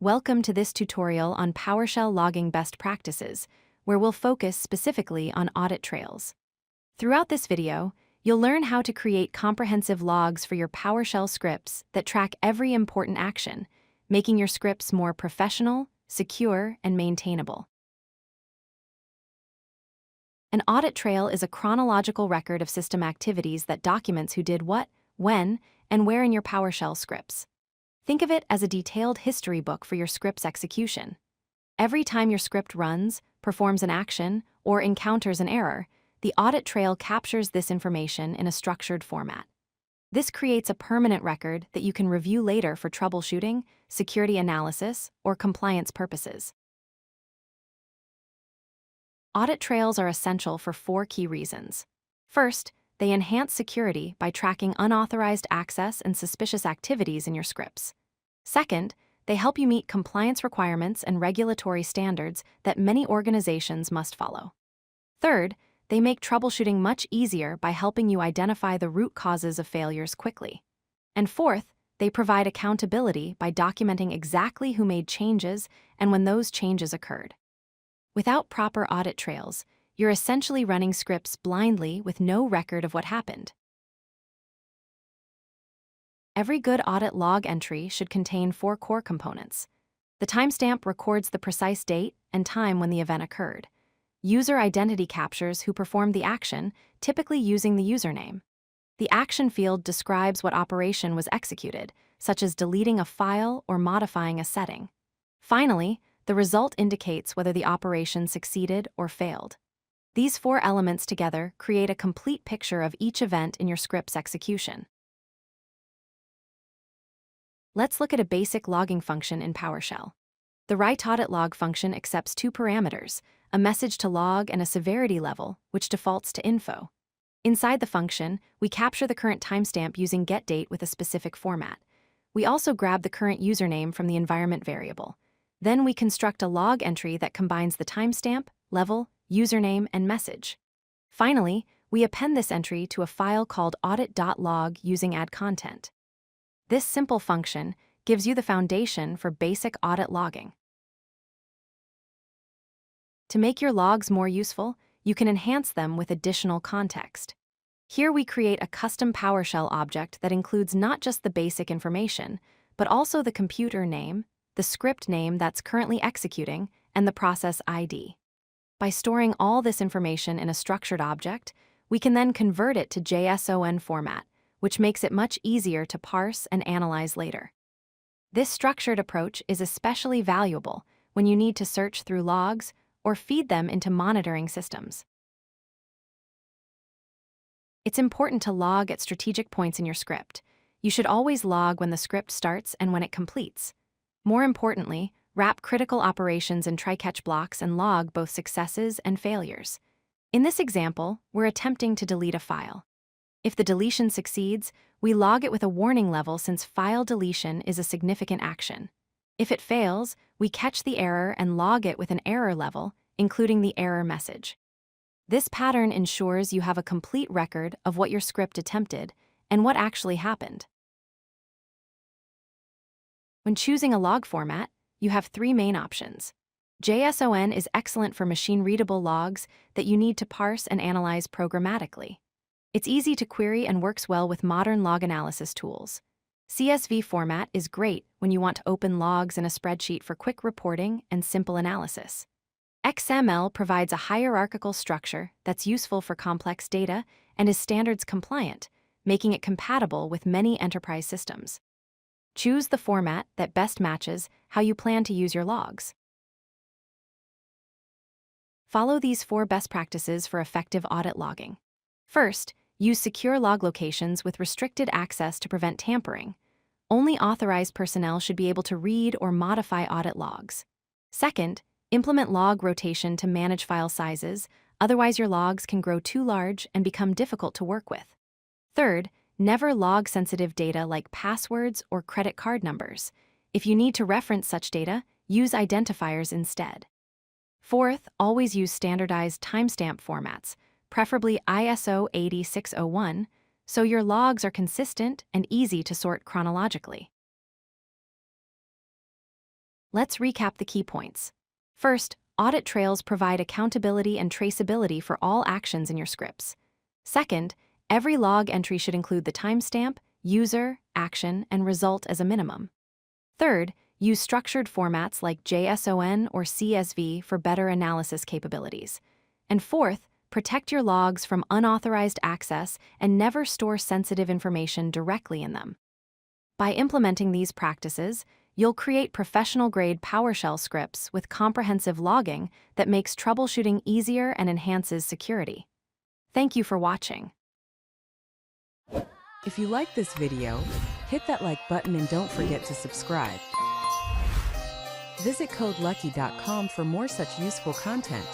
Welcome to this tutorial on PowerShell logging best practices, where we'll focus specifically on audit trails. Throughout this video, you'll learn how to create comprehensive logs for your PowerShell scripts that track every important action, making your scripts more professional, secure, and maintainable. An audit trail is a chronological record of system activities that documents who did what, when, and where in your PowerShell scripts. Think of it as a detailed history book for your script's execution. Every time your script runs, performs an action, or encounters an error, the audit trail captures this information in a structured format. This creates a permanent record that you can review later for troubleshooting, security analysis, or compliance purposes. Audit trails are essential for 4 key reasons. First, they enhance security by tracking unauthorized access and suspicious activities in your scripts. Second, they help you meet compliance requirements and regulatory standards that many organizations must follow. Third, they make troubleshooting much easier by helping you identify the root causes of failures quickly. And fourth, they provide accountability by documenting exactly who made changes and when those changes occurred. Without proper audit trails, you're essentially running scripts blindly with no record of what happened. Every good audit log entry should contain 4 core components. The timestamp records the precise date and time when the event occurred. User identity captures who performed the action, typically using the username. The action field describes what operation was executed, such as deleting a file or modifying a setting. Finally, the result indicates whether the operation succeeded or failed. These 4 elements together create a complete picture of each event in your script's execution. Let's look at a basic logging function in PowerShell. The write_audit_log function accepts 2 parameters, a message to log and a severity level, which defaults to info. Inside the function, we capture the current timestamp using getDate with a specific format. We also grab the current username from the environment variable. Then we construct a log entry that combines the timestamp, level, username, and message. Finally, we append this entry to a file called audit.log using add_content. This simple function gives you the foundation for basic audit logging. To make your logs more useful, you can enhance them with additional context. Here we create a custom PowerShell object that includes not just the basic information, but also the computer name, the script name that's currently executing, and the process ID. By storing all this information in a structured object, we can then convert it to JSON format, which makes it much easier to parse and analyze later. This structured approach is especially valuable when you need to search through logs or feed them into monitoring systems. It's important to log at strategic points in your script. You should always log when the script starts and when it completes. More importantly, wrap critical operations in try-catch blocks and log both successes and failures. In this example, we're attempting to delete a file. If the deletion succeeds, we log it with a warning level since file deletion is a significant action. If it fails, we catch the error and log it with an error level, including the error message. This pattern ensures you have a complete record of what your script attempted and what actually happened. When choosing a log format, you have 3 main options. JSON is excellent for machine-readable logs that you need to parse and analyze programmatically. It's easy to query and works well with modern log analysis tools. CSV format is great when you want to open logs in a spreadsheet for quick reporting and simple analysis. XML provides a hierarchical structure that's useful for complex data and is standards compliant, making it compatible with many enterprise systems. Choose the format that best matches how you plan to use your logs. Follow these 4 best practices for effective audit logging. First, use secure log locations with restricted access to prevent tampering. Only authorized personnel should be able to read or modify audit logs. Second, implement log rotation to manage file sizes, otherwise your logs can grow too large and become difficult to work with. Third, never log sensitive data like passwords or credit card numbers. If you need to reference such data, use identifiers instead. Fourth, always use standardized timestamp formats, preferably ISO 8601, so your logs are consistent and easy to sort chronologically. Let's recap the key points. First, audit trails provide accountability and traceability for all actions in your scripts. Second, every log entry should include the timestamp, user, action, and result as a minimum. Third, use structured formats like JSON or CSV for better analysis capabilities. And fourth, protect your logs from unauthorized access and never store sensitive information directly in them. By implementing these practices, you'll create professional-grade PowerShell scripts with comprehensive logging that makes troubleshooting easier and enhances security. Thank you for watching. If you like this video, hit that like button and don't forget to subscribe. Visit codelucky.com for more such useful content.